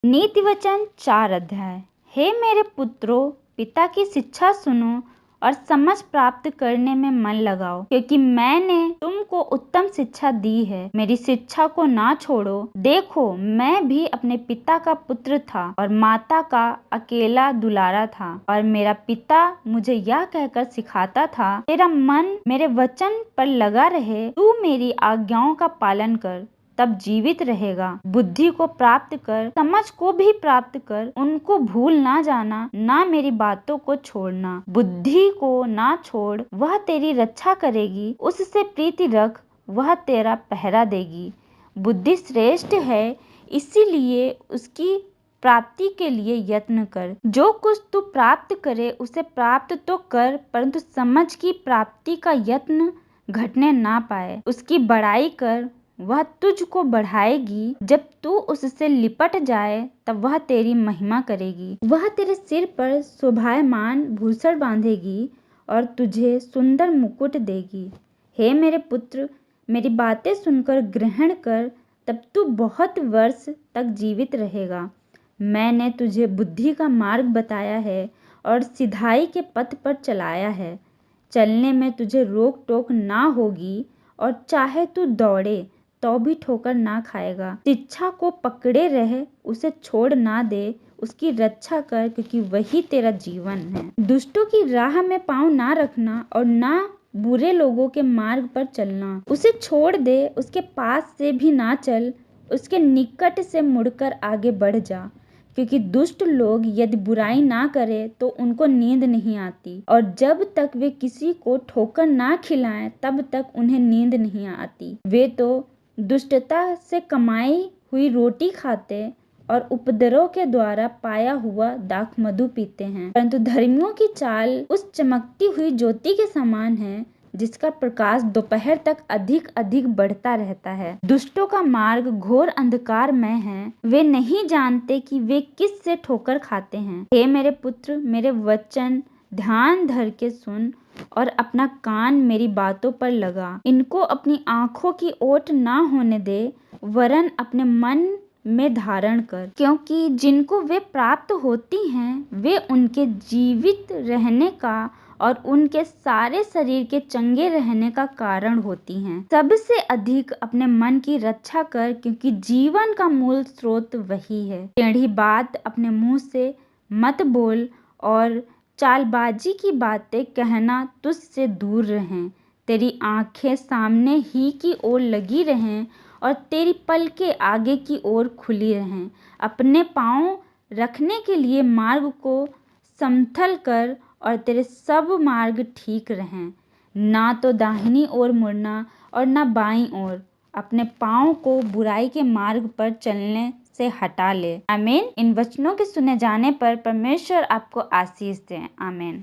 नीति वचन 4 अध्याय। हे मेरे पुत्रों, पिता की शिक्षा सुनो और समझ प्राप्त करने में मन लगाओ, क्योंकि मैंने तुमको उत्तम शिक्षा दी है। मेरी शिक्षा को ना छोड़ो। देखो, मैं भी अपने पिता का पुत्र था और माता का अकेला दुलारा था, और मेरा पिता मुझे यह कहकर सिखाता था, तेरा मन मेरे वचन पर लगा रहे, तू मेरी आज्ञाओं का पालन कर, तब जीवित रहेगा। बुद्धि को प्राप्त कर, समझ को भी प्राप्त कर, उनको भूल ना जाना, ना मेरी बातों को छोड़ना। बुद्धि को ना छोड़, वह तेरी रक्षा करेगी। उससे प्रीति रख, वह तेरा पहरा देगी। बुद्धि श्रेष्ठ है, इसीलिए उसकी प्राप्ति के लिए यत्न कर। जो कुछ तू प्राप्त करे उसे प्राप्त तो कर, परंतु समझ की प्राप्ति का यत्न घटने ना पाए। उसकी बड़ाई कर, वह तुझको बढ़ाएगी। जब तू उससे लिपट जाए तब वह तेरी महिमा करेगी। वह तेरे सिर पर शोभायमान भूषण बांधेगी और तुझे सुंदर मुकुट देगी। हे मेरे पुत्र, मेरी बातें सुनकर ग्रहण कर, तब तू बहुत वर्ष तक जीवित रहेगा। मैंने तुझे बुद्धि का मार्ग बताया है और सिधाई के पथ पर चलाया है। चलने में तुझे रोक टोक ना होगी, और चाहे तू दौड़े तो भी ठोकर ना खाएगा। शिक्षा को पकड़े रहे, उसे छोड़ ना दे, उसकी रक्षा कर, क्योंकि वही तेरा जीवन है। दुष्टों की राह में पाँव ना रखना और ना बुरे लोगों के मार्ग पर चलना। उसे छोड़ दे, उसके पास से भी ना चल, उसके निकट से मुड़कर आगे बढ़ जा, क्योंकि दुष्ट लोग यदि बुराई ना करे तो उनको नींद नहीं आती, और जब तक वे किसी को ठोकर ना खिलाएं तब तक उन्हें नींद नहीं आती। वे तो दुष्टता से कमाई हुई रोटी खाते और उपद्रव के द्वारा पाया हुआ दाखमधु पीते हैं, परंतु धर्मियों की चाल उस चमकती हुई ज्योति के समान है, जिसका प्रकाश दोपहर तक अधिक अधिक बढ़ता रहता है। दुष्टों का मार्ग घोर अंधकार में है, वे नहीं जानते कि वे किस से ठोकर खाते हैं। हे मेरे पुत्र, मेरे वचन ध्यान धर के सुन और अपना कान मेरी बातों पर लगा। इनको अपनी आंखों की ओट ना होने दे, वरन अपने मन में धारण कर, क्योंकि जिनको वे प्राप्त होती हैं, वे उनके जीवित रहने का और उनके सारे शरीर के चंगे रहने का कारण होती हैं। सबसे अधिक अपने मन की रक्षा कर, क्योंकि जीवन का मूल स्रोत वही है। टेढ़ी बात अपने मुंह से मत बोल, और चालबाजी की बातें कहना तुझसे दूर रहें। तेरी आंखें सामने ही की ओर लगी रहें और तेरी पलकें आगे की ओर खुली रहें। अपने पाँव रखने के लिए मार्ग को समतल कर, और तेरे सब मार्ग ठीक रहें। ना तो दाहिनी ओर मुड़ना और ना बाईं ओर। अपने पाँव को बुराई के मार्ग पर चलने से हटा ले। आमीन। इन वचनों के सुने जाने पर परमेश्वर आपको आशीष दे। आमीन।